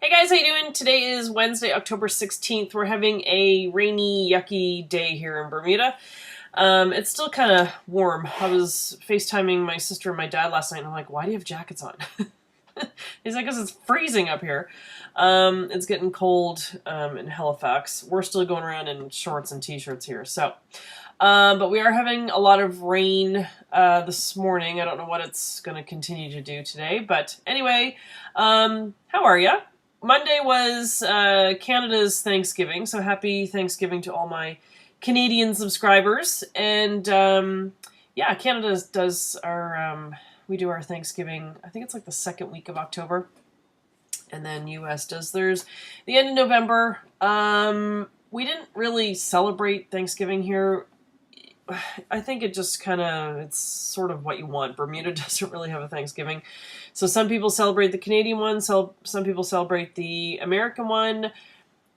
Hey guys, how you doing? Today is Wednesday, October 16th. We're having a rainy, yucky day here in Bermuda. It's still kind of warm. I was FaceTiming my sister and my dad last night, and I'm like, why do you have jackets on? He's like, because it's freezing up here. It's getting cold in Halifax. We're still going around in shorts and t-shirts here, so... but we are having a lot of rain this morning. I don't know what it's going to continue to do today. But anyway, how are ya? Monday was Canada's Thanksgiving, so happy Thanksgiving to all my Canadian subscribers. And yeah, Canada does our, we do our Thanksgiving, I think it's like the second week of October. And then US does theirs the end of November. We didn't really celebrate Thanksgiving here. I think it just kind of, it's sort of what you want. Bermuda doesn't really have a Thanksgiving. So some people celebrate the Canadian one, so some people celebrate the American one.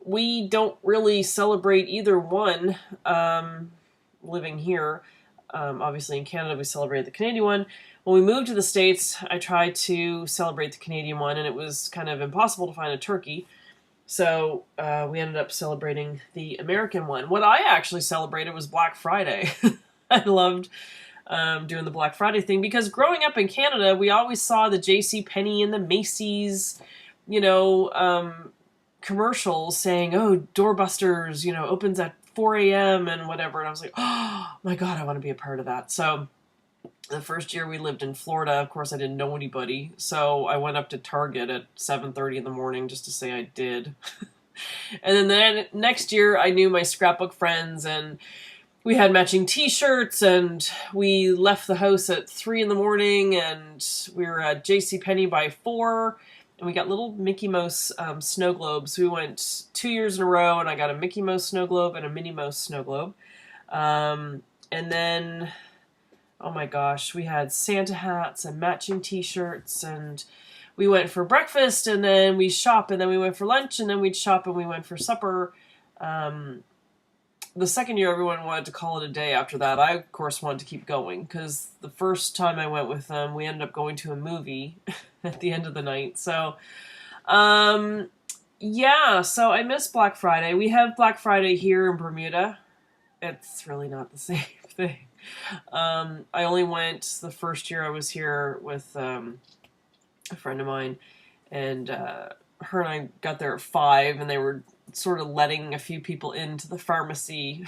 We don't really celebrate either one living here. Obviously in Canada we celebrate the Canadian one. When we moved to the States, I tried to celebrate the Canadian one, and it was kind of impossible to find a turkey. So we ended up celebrating the American one. What I actually celebrated was Black Friday. I loved doing the Black Friday thing because growing up in Canada, we always saw the JCPenney and the Macy's, commercials saying, oh, doorbusters, opens at 4 a.m. and whatever. And I was like, oh my God, I want to be a part of that. So the first year we lived in Florida, of course, I didn't know anybody, so I went up to Target at 7:30 in the morning just to say I did. And then the next year, I knew my scrapbook friends, and we had matching T-shirts, and we left the house at 3 in the morning, and we were at JCPenney by 4, and we got little Mickey Mouse snow globes. We went 2 years in a row, and I got a Mickey Mouse snow globe and a Minnie Mouse snow globe. And then... oh my gosh, we had Santa hats and matching T-shirts, and we went for breakfast, and then we shop, and then we went for lunch, and then we'd shop, and we went for supper. The second year, everyone wanted to call it a day after that. I, of course, wanted to keep going, because the first time I went with them, we ended up going to a movie at the end of the night. So, yeah, so I miss Black Friday. We have Black Friday here in Bermuda. It's really not the same thing. I only went the first year I was here with a friend of mine, and her and I got there at 5, and they were sort of letting a few people into the pharmacy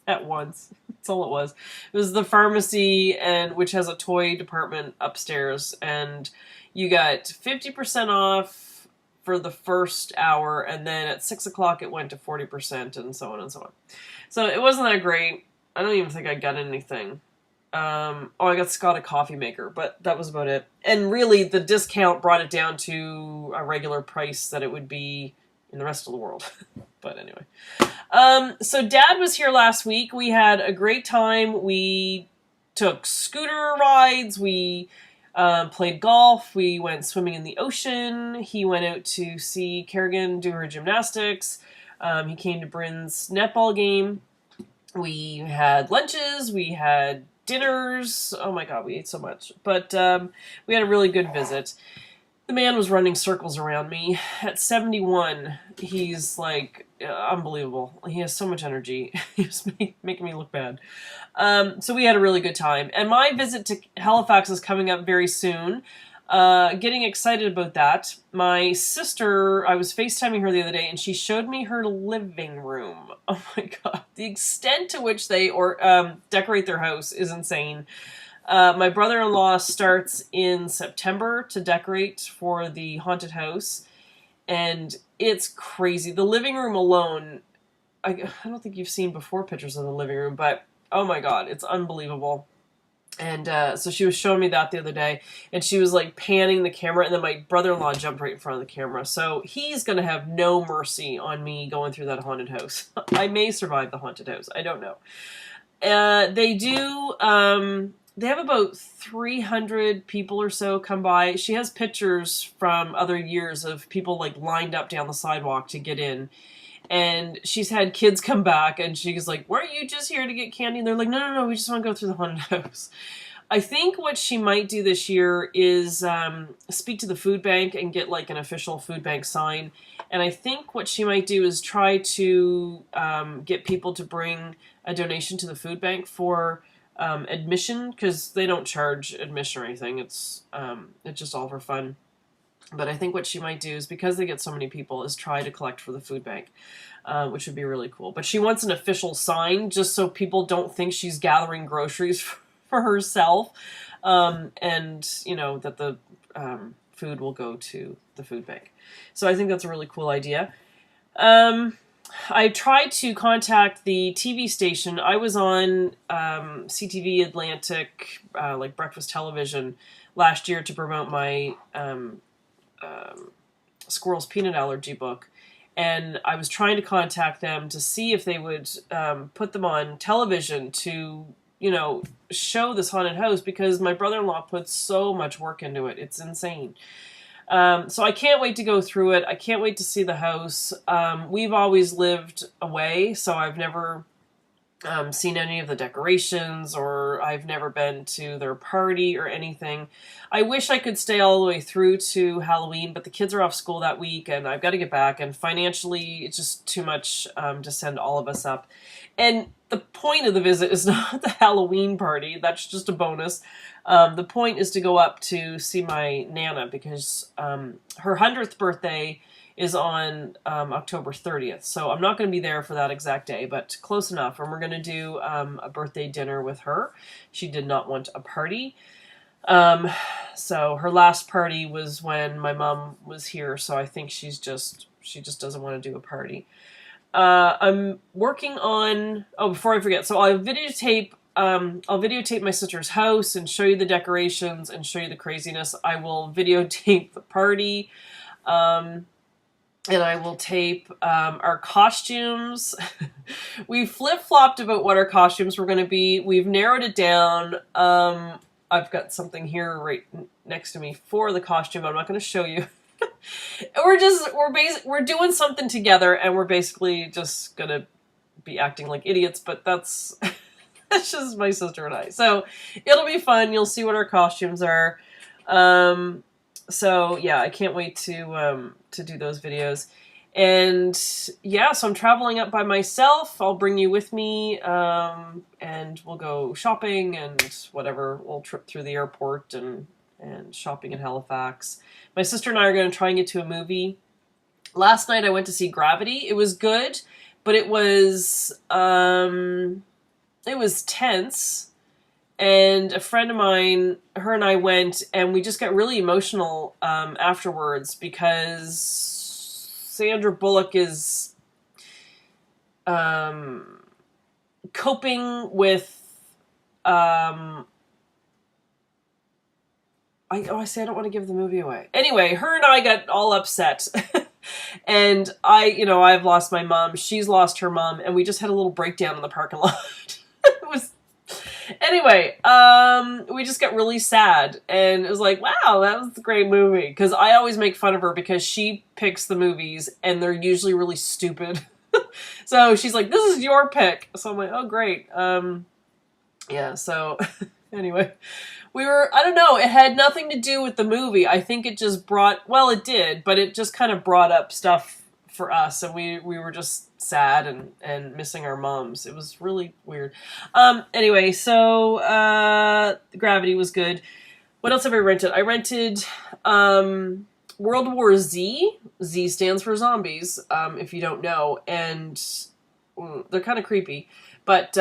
at once. That's all it was. It was the pharmacy, and which has a toy department upstairs, and you got 50% off for the first hour, and then at 6 o'clock it went to 40%, and so on and so on. So it wasn't that great. I don't even think I got anything. I got Scott a coffee maker, but that was about it. And really, the discount brought it down to a regular price that it would be in the rest of the world. But anyway. So Dad was here last week. We had a great time. We took scooter rides. We played golf. We went swimming in the ocean. He went out to see Kerrigan do her gymnastics. He came to Bryn's netball game. We had lunches, we had dinners. Oh my God, we ate so much. But we had a really good visit. The man was running circles around me. At 71, he's like unbelievable. He has so much energy. He was making me look bad. So we had a really good time. And my visit to Halifax is coming up very soon. Getting excited about that. My sister, I was FaceTiming her the other day, and she showed me her living room. Oh my God. The extent to which they decorate their house is insane. My brother-in-law starts in September to decorate for the haunted house, and it's crazy. The living room alone, I don't think you've seen before pictures of the living room, but oh my God, it's unbelievable. And so she was showing me that the other day, and she was like panning the camera, and then my brother-in-law jumped right in front of the camera. So he's going to have no mercy on me going through that haunted house. I may survive the haunted house. I don't know. They have about 300 people or so come by. She has pictures from other years of people like lined up down the sidewalk to get in. And she's had kids come back, and she's like, weren't you just here to get candy? And they're like, no, we just want to go through the haunted house. I think what she might do this year is speak to the food bank and get like an official food bank sign. And I think what she might do is try to get people to bring a donation to the food bank for admission, because they don't charge admission or anything. It's just all for fun. But I think what she might do is, because they get so many people, is try to collect for the food bank, which would be really cool. But she wants an official sign just so people don't think she's gathering groceries for herself, and you know that the food will go to the food bank. So I think that's a really cool idea. I tried to contact the TV station. I was on CTV Atlantic, like breakfast television, last year to promote my squirrel's peanut allergy book. And I was trying to contact them to see if they would put them on television to, you know, show this haunted house, because my brother-in-law puts so much work into it. It's insane. So I can't wait to go through it. I can't wait to see the house. We've always lived away, so I've never seen any of the decorations, or I've never been to their party or anything. I wish I could stay all the way through to Halloween, but the kids are off school that week, and I've got to get back, and financially it's just too much to send all of us up. And the point of the visit is not the Halloween party. That's just a bonus. The point is to go up to see my Nana, because her 100th birthday is on October 30th. So I'm not going to be there for that exact day, but close enough. And we're going to do a birthday dinner with her. She did not want a party. So her last party was when my mom was here. So I think she just doesn't want to do a party. I'm working on, before I forget, so I'll videotape my sister's house and show you the decorations and show you the craziness. I will videotape the party, and I will tape our costumes. We flip-flopped about what our costumes were going to be. We've narrowed it down. I've got something here right next to me for the costume, but I'm not going to show you. We're doing something together, and we're basically just gonna be acting like idiots, but that's just my sister and I. So it'll be fun. You'll see what our costumes are. So yeah, I can't wait to do those videos. And yeah, so I'm traveling up by myself. I'll bring you with me, and we'll go shopping and whatever. We'll trip through the airport and shopping in Halifax. My sister and I are going to try and get to a movie. Last night I went to see Gravity. It was good, but it was tense. And a friend of mine, her and I went, and we just got really emotional afterwards, because Sandra Bullock is coping with I don't want to give the movie away. Anyway, her and I got all upset. And I've lost my mom. She's lost her mom. And we just had a little breakdown in the parking lot. Anyway, we just got really sad. And it was like, wow, that was a great movie. Because I always make fun of her because she picks the movies and they're usually really stupid. So she's like, this is your pick. So I'm like, oh, great. Yeah, so anyway. I don't know, it had nothing to do with the movie. I think it just it did, but it just kind of brought up stuff for us, and we were just sad and missing our moms. It was really weird. Anyway, so Gravity was good. What else have I rented? I rented World War Z. Z stands for zombies, if you don't know, and they're kind of creepy, but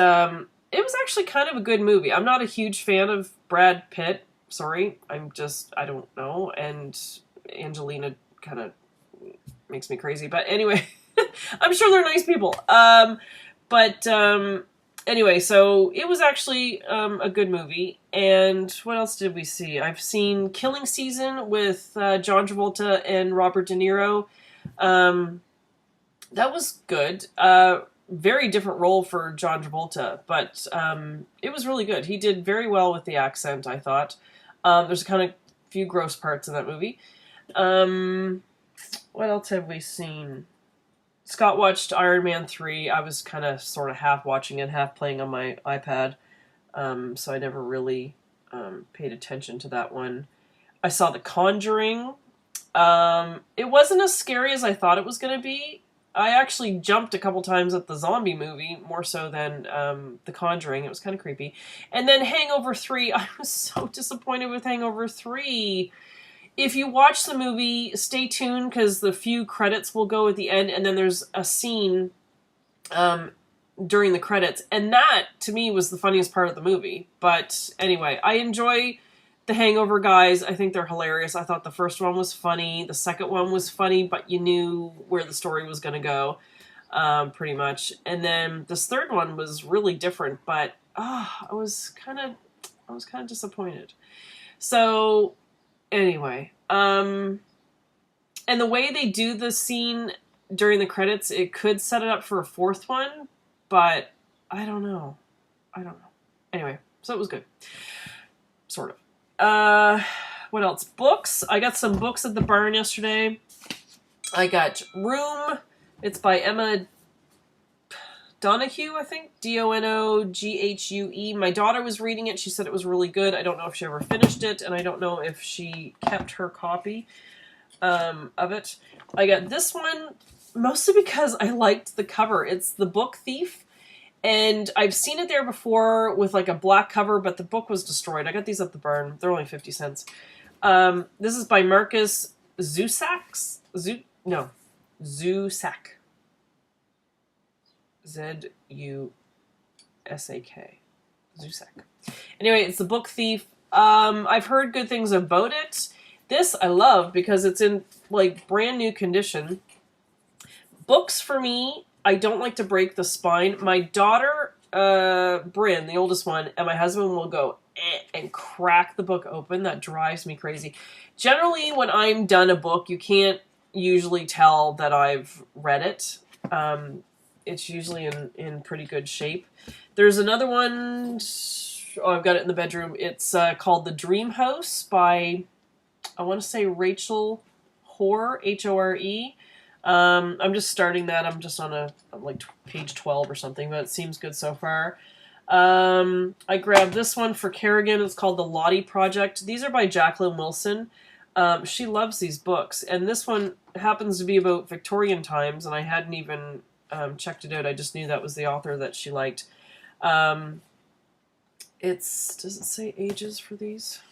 it was actually kind of a good movie. I'm not a huge fan of Brad Pitt. Sorry. I don't know. And Angelina kind of makes me crazy. But anyway, I'm sure they're nice people. Anyway, so it was actually a good movie. And what else did we see? I've seen Killing Season with John Travolta and Robert De Niro. That was good. Very different role for John Travolta, but it was really good. He did very well with the accent, I thought. There's kind of few gross parts in that movie. What else have we seen? Scott watched Iron Man 3. I was kind of sort of half watching it, half playing on my iPad. So I never really paid attention to that one. I saw The Conjuring. It wasn't as scary as I thought it was going to be. I actually jumped a couple times at the zombie movie, more so than The Conjuring. It was kind of creepy. And then Hangover 3, I was so disappointed with Hangover 3. If you watch the movie, stay tuned, because the few credits will go at the end, and then there's a scene during the credits, and that, to me, was the funniest part of the movie. But anyway, I enjoy the Hangover guys. I think they're hilarious. I thought the first one was funny. The second one was funny, but you knew where the story was going to go, pretty much. And then this third one was really different, but I was kind of disappointed. So anyway, and the way they do the scene during the credits, it could set it up for a fourth one, but I don't know. Anyway, so it was good. Sort of. What else? Books. I got some books at the barn yesterday. I got Room. It's by Emma Donoghue, I think. Donoghue. My daughter was reading it. She said it was really good. I don't know if she ever finished it, and I don't know if she kept her copy of it. I got this one mostly because I liked the cover. It's The Book Thief. And I've seen it there before with like a black cover, but the book was destroyed. I got these at the barn. They're only 50 cents. This is by Marcus Zusak. Zusak. Z-U-S-A-K. Zusak. Anyway, it's The Book Thief. I've heard good things about it. This I love because it's in like brand new condition. Books for me, I don't like to break the spine. My daughter, Bryn, the oldest one, and my husband will go and crack the book open. That drives me crazy. Generally, when I'm done a book, you can't usually tell that I've read it. It's usually in pretty good shape. There's another one. I've got it in the bedroom. It's called The Dream House by, I want to say, Rachel Hore, H-O-R-E. I'm just starting that. I'm just on like page 12 or something, but it seems good so far. I grabbed this one for Kerrigan. It's called The Lottie Project. These are by Jacqueline Wilson. She loves these books, and this one happens to be about Victorian times, and I hadn't even checked it out. I just knew that was the author that she liked. Does it say ages for these?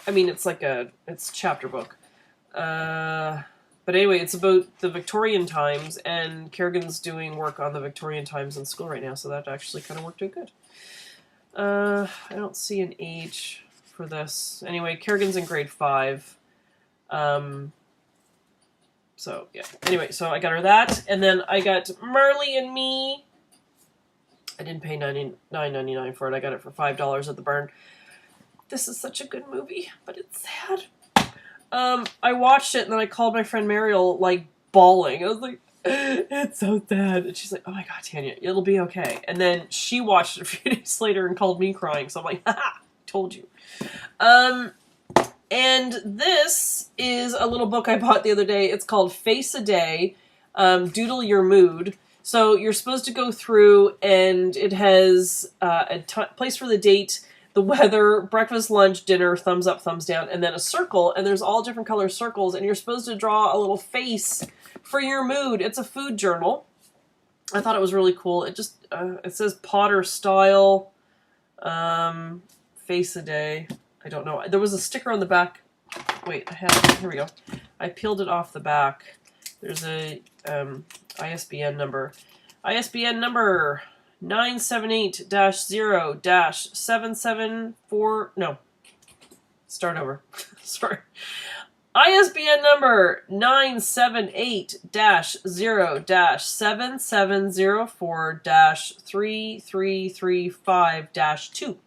I mean, it's it's a chapter book. But anyway, it's about the Victorian times, and Kerrigan's doing work on the Victorian times in school right now, so that actually kind of worked out good. I don't see an age for this. Anyway, Kerrigan's in grade 5. So, yeah. Anyway, so I got her that, and then I got Marley and Me. I didn't pay $9.99 for it. I got it for $5 at the barn. This is such a good movie, but it's sad. I watched it, and then I called my friend Mariel, like, bawling. I was like, it's so sad. And she's like, oh my god, Tanya, it'll be okay. And then she watched it a few days later and called me crying, so I'm like, haha, told you. And this is a little book I bought the other day. It's called Face a Day, Doodle Your Mood. So you're supposed to go through, and it has a place for the date, the weather, breakfast, lunch, dinner, thumbs up, thumbs down, and then a circle, and there's all different color circles, and you're supposed to draw a little face for your mood. It's a food journal. I thought it was really cool. It just, it says Potter style, face a day. I don't know. There was a sticker on the back. Wait, here we go. I peeled it off the back. There's a ISBN number. ISBN number 978-0-774... No. Start over. Sorry. ISBN number 978-0-7704-3335-2.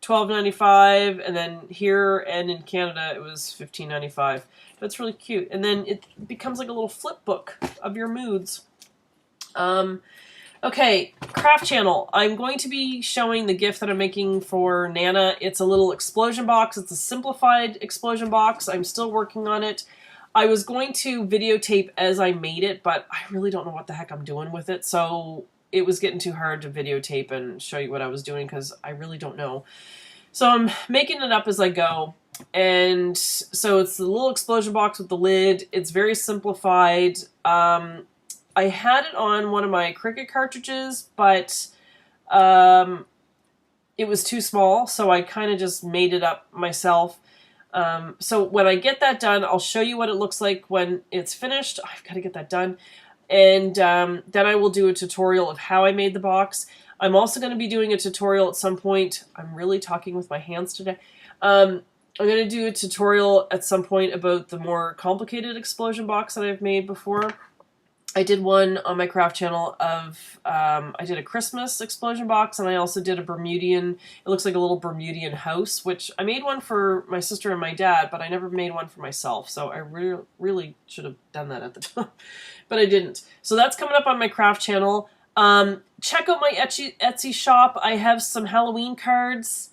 $12.95, and then here and in Canada it was $15.95. That's really cute. And then it becomes like a little flip book of your moods. Okay, Craft Channel. I'm going to be showing the gift that I'm making for Nana. It's a little explosion box. It's a simplified explosion box. I'm still working on it. I was going to videotape as I made it, but I really don't know what the heck I'm doing with it. So it was getting too hard to videotape and show you what I was doing because I really don't know. So I'm making it up as I go. And so it's the little explosion box with the lid. It's very simplified. I had it on one of my Cricut cartridges, but it was too small, so I kind of just made it up myself. So when I get that done, I'll show you what it looks like when it's finished. I've got to get that done. And then I will do a tutorial of how I made the box. I'm also going to be doing a tutorial at some point. I'm really talking with my hands today. I'm going to do a tutorial at some point about the more complicated explosion box that I've made before. I did one on my craft channel of, I did a Christmas explosion box, and I also did a Bermudian, it looks like a little Bermudian house, which I made one for my sister and my dad, but I never made one for myself, so I really should have done that at the time, but I didn't. So that's coming up on my craft channel. Check out my Etsy shop. I have some Halloween cards.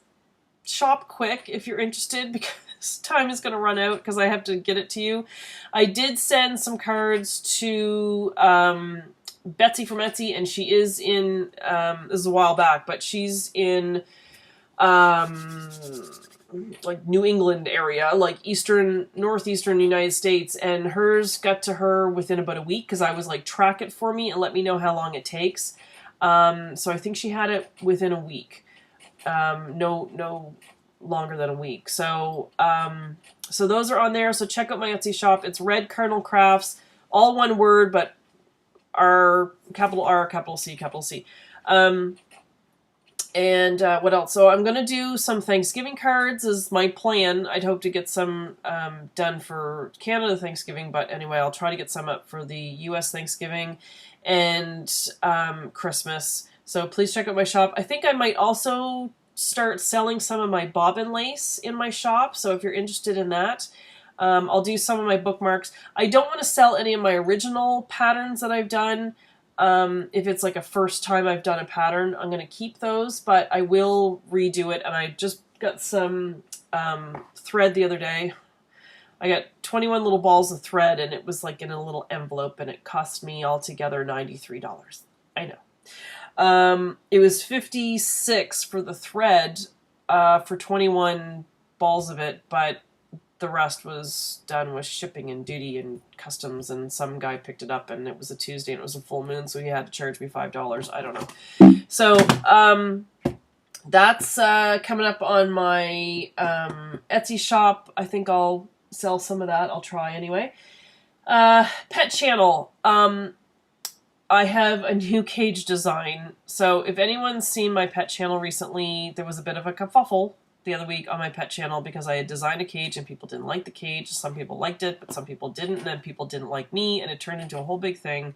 Shop quick if you're interested, because time is going to run out because I have to get it to you. I did send some cards to Betsy from Etsy, and she is in, this is a while back, but she's in like New England area, like northeastern United States, and hers got to her within about a week because I was like, track it for me and let me know how long it takes. So I think she had it within a week. No longer than a week. So, so those are on there. So check out my Etsy shop. It's Red Cardinal Crafts, all one word, but R, capital C. And what else? So I'm going to do some Thanksgiving cards is my plan. I'd hope to get some done for Canada Thanksgiving, but anyway, I'll try to get some up for the US Thanksgiving and Christmas. So please check out my shop. I think I might also start selling some of my bobbin lace in my shop, so if you're interested in that, I'll do some of my bookmarks. I don't want to sell any of my original patterns that I've done. If it's like a first time I've done a pattern, I'm going to keep those, but I will redo it, and I just got some thread the other day. I got 21 little balls of thread, and it was like in a little envelope, and it cost me altogether $93. I know. It was $56 for the thread, for 21 balls of it, but the rest was done with shipping and duty and customs, and some guy picked it up, and it was a Tuesday and it was a full moon, so he had to charge me $5. I don't know. So, that's, coming up on my, Etsy shop. I think I'll sell some of that. I'll try anyway. Pet channel. I have a new cage design. So if anyone's seen my pet channel recently, there was a bit of a kerfuffle the other week on my pet channel because I had designed a cage and people didn't like the cage. Some people liked it, but some people didn't, and then people didn't like me, and it turned into a whole big thing.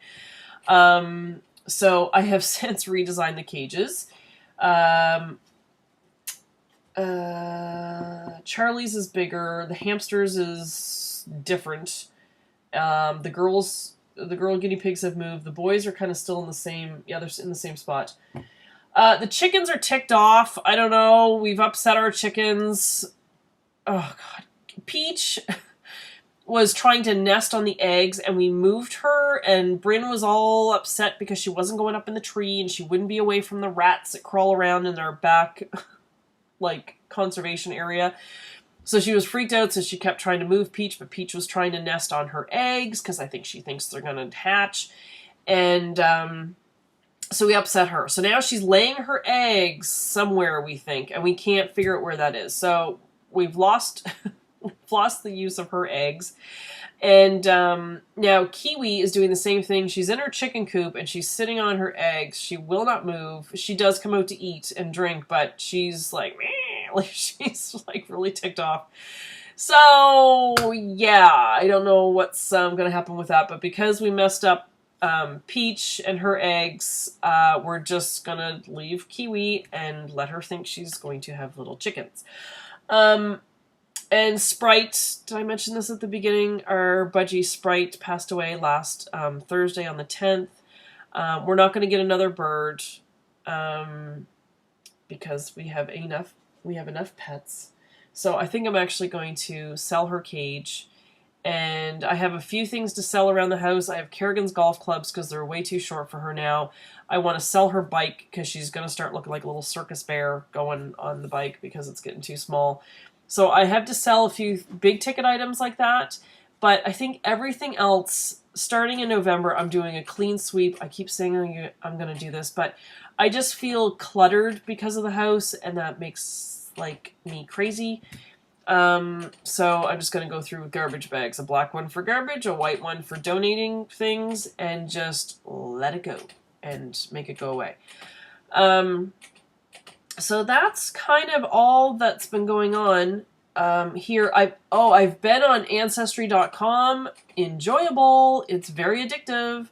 So I have since redesigned the cages. Charlie's is bigger. The hamsters is different. The girl guinea pigs have moved. The boys are kind of still in the same, yeah, they're in the same spot. The chickens are ticked off. I don't know. We've upset our chickens. Oh, God. Peach was trying to nest on the eggs, and we moved her, and Bryn was all upset because she wasn't going up in the tree, and she wouldn't be away from the rats that crawl around in their back, like, conservation area. So she was freaked out, so she kept trying to move Peach, but Peach was trying to nest on her eggs, because I think she thinks they're going to hatch. And so we upset her. So now she's laying her eggs somewhere, we think, and we can't figure out where that is. So we've lost the use of her eggs. And now Kiwi is doing the same thing. She's in her chicken coop, and she's sitting on her eggs. She will not move. She does come out to eat and drink, but she's like, meh. Like, she's like really ticked off. So yeah, I don't know what's going to happen with that, but because we messed up Peach and her eggs, we're just going to leave Kiwi and let her think she's going to have little chickens. And Sprite, did I mention this at the beginning? Our budgie Sprite passed away last Thursday on the 10th. We're not going to get another bird because we have enough pets. So I think I'm actually going to sell her cage And I have a few things to sell around the house. I have Kerrigan's golf clubs because they're way too short for her now. I want to sell her bike because she's going to start looking like a little circus bear going on the bike because it's getting too small. So I have to sell a few big ticket items like that. But I think everything else, starting in November, I'm doing a clean sweep. I keep saying I'm going to do this, but I just feel cluttered because of the house, and that makes like me crazy. So I'm just going to go through with garbage bags. A black one for garbage, a white one for donating things, and just let it go and make it go away. So that's kind of all that's been going on here. I've been on Ancestry.com. Enjoyable. It's very addictive.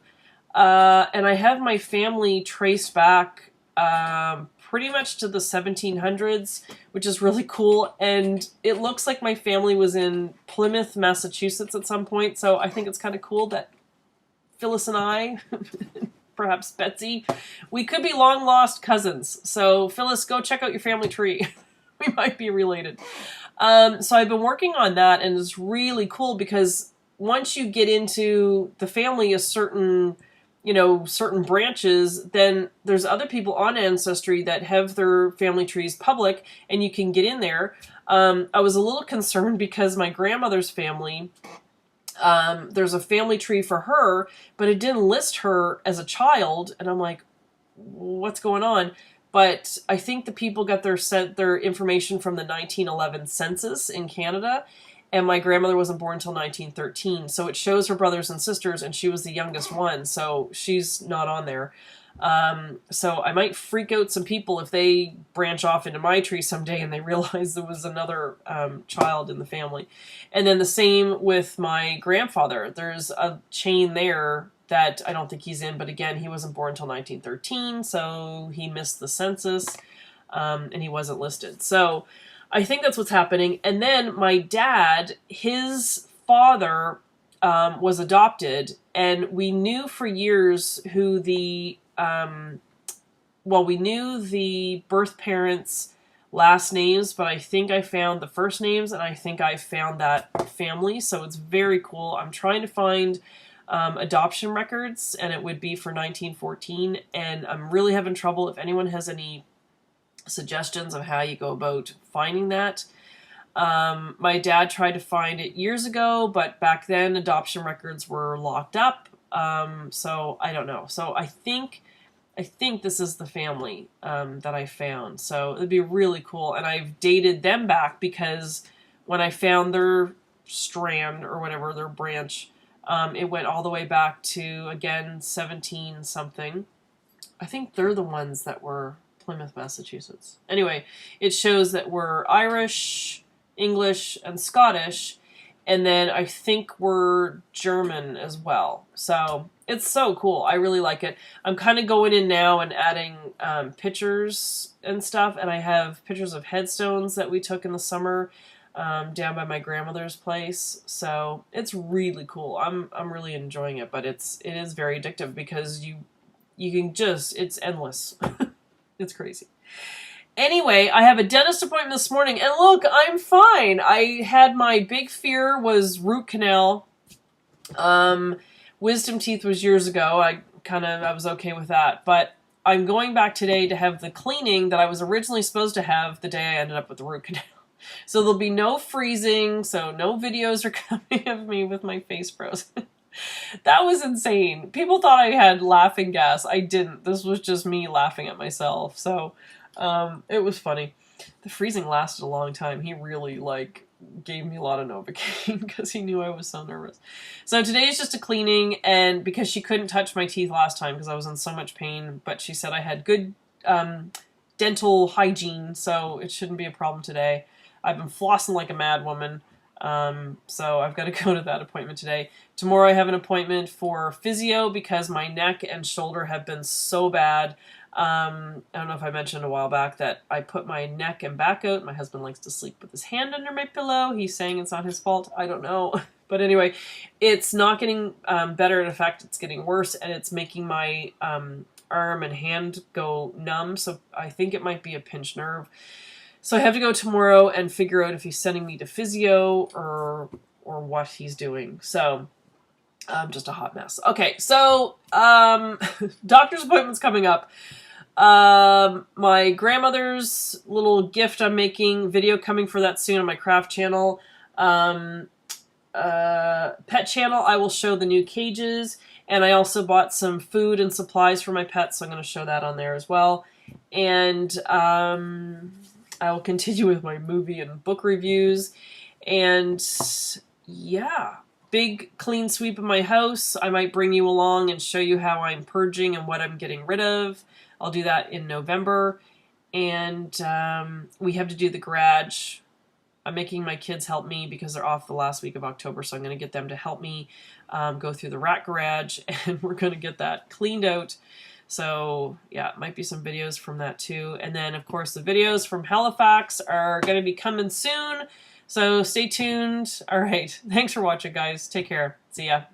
And I have my family traced back pretty much to the 1700s, which is really cool. And it looks like my family was in Plymouth, Massachusetts at some point. So I think it's kind of cool that Phyllis and I, perhaps Betsy, we could be long lost cousins. So Phyllis, go check out your family tree. We might be related. So I've been working on that, and it's really cool because once you get into the family a certain branches, then there's other people on Ancestry that have their family trees public, and you can get in there. I was a little concerned because my grandmother's family, there's a family tree for her, but it didn't list her as a child, and I'm like, what's going on? But I think the people got their information from the 1911 census in Canada, and my grandmother wasn't born until 1913, so it shows her brothers and sisters, and she was the youngest one, so she's not on there. So I might freak out some people if they branch off into my tree someday and they realize there was another child in the family. And then the same with my grandfather. There's a chain there that I don't think he's in, but again, he wasn't born until 1913, so he missed the census, and he wasn't listed. So I think that's what's happening. And then my dad, his father was adopted, and we knew for years who we knew the birth parents' last names, but I think I found the first names, and I think I found that family, so it's very cool. I'm trying to find adoption records, and it would be for 1914, and I'm really having trouble. If anyone has any suggestions of how you go about finding that. My dad tried to find it years ago, but back then adoption records were locked up, so I don't know. So I think this is the family that I found, so it'd be really cool. And I've dated them back because when I found their strand or whatever, their branch, it went all the way back to, again, 17 something. I think they're the ones that were Plymouth, Massachusetts. Anyway, it shows that we're Irish, English, and Scottish, and then I think we're German as well. So it's so cool. I really like it. I'm kind of going in now and adding pictures and stuff, and I have pictures of headstones that we took in the summer down by my grandmother's place. So it's really cool. I'm really enjoying it, but it is very addictive because you can just, it's endless. It's crazy. Anyway, I have a dentist appointment this morning, and look, I'm fine. I had my big fear was root canal. Wisdom teeth was years ago. I was okay with that, but I'm going back today to have the cleaning that I was originally supposed to have the day I ended up with the root canal. So there'll be no freezing, so no videos are coming of me with my face frozen. That was insane. People thought I had laughing gas. I didn't. This was just me laughing at myself. So it was funny. The freezing lasted a long time. He really gave me a lot of Novocaine because he knew I was so nervous. So today is just a cleaning, and because she couldn't touch my teeth last time because I was in so much pain, but she said I had good dental hygiene, so it shouldn't be a problem today. I've been flossing like a mad woman. So I've got to go to that appointment today. Tomorrow I have an appointment for physio because my neck and shoulder have been so bad. I don't know if I mentioned a while back that I put my neck and back out. My husband likes to sleep with his hand under my pillow. He's saying it's not his fault. I don't know. But anyway, it's not getting better. In fact, it's getting worse, and it's making my arm and hand go numb. So I think it might be a pinched nerve. So I have to go tomorrow and figure out if he's sending me to physio or what he's doing. So just a hot mess. Okay, so doctor's appointments coming up. My grandmother's little gift I'm making, video coming for that soon on my craft channel. Pet channel, I will show the new cages, and I also bought some food and supplies for my pets, so I'm going to show that on there as well. And I will continue with my movie and book reviews, and yeah, big clean sweep of my house. I might bring you along and show you how I'm purging and what I'm getting rid of. I'll do that in November, and we have to do the garage. I'm making my kids help me because they're off the last week of October, so I'm going to get them to help me go through the rat garage, and we're going to get that cleaned out. So yeah, it might be some videos from that too. And then of course the videos from Halifax are going to be coming soon, so stay tuned. All right, thanks for watching, guys. Take care. See ya.